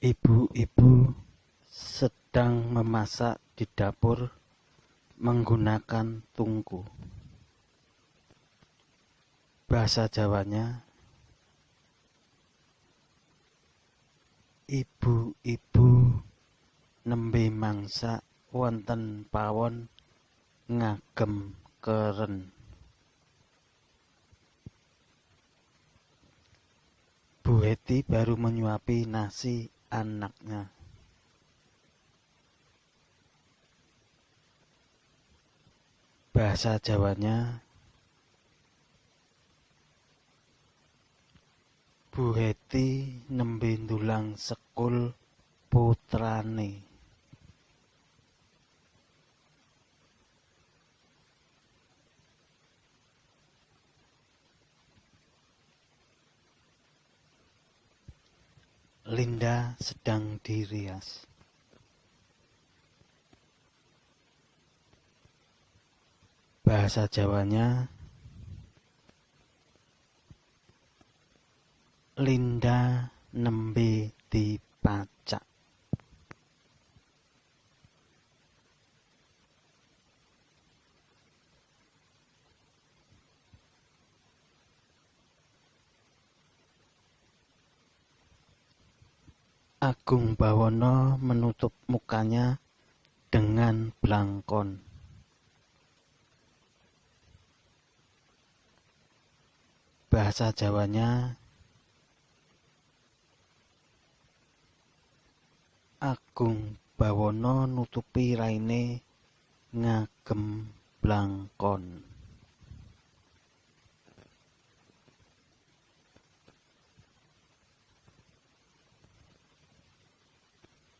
Ibu-ibu sedang memasak di dapur menggunakan tungku. Bahasa Jawanya, ibu-ibu nembe mangsak wonten pawon ngagem keren. Bu Heti baru menyuapi nasi anaknya. Bahasa Jawanya, Bu Heti nembe ndulang sekul putrane. Linda sedang dirias. Bahasa Jawanya, Linda nembe dipacak. Agung Bawono menutup mukanya dengan blangkon. Bahasa Jawanya, Agung Bawono nutupi raine ngagem blangkon.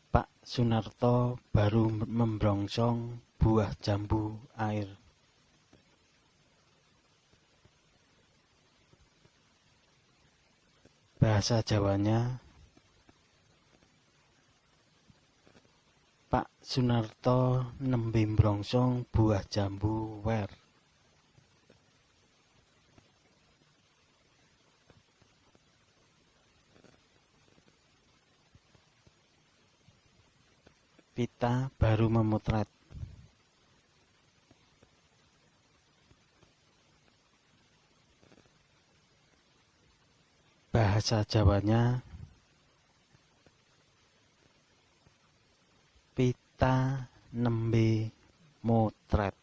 Pak Sunarto baru membrongsong buah jambu air. Bahasa Jawanya, Pak Sunarto nembe mbrongsong buah jambu wer. Pita baru memotret. Bahasa Jawanya, Pita nembe motret.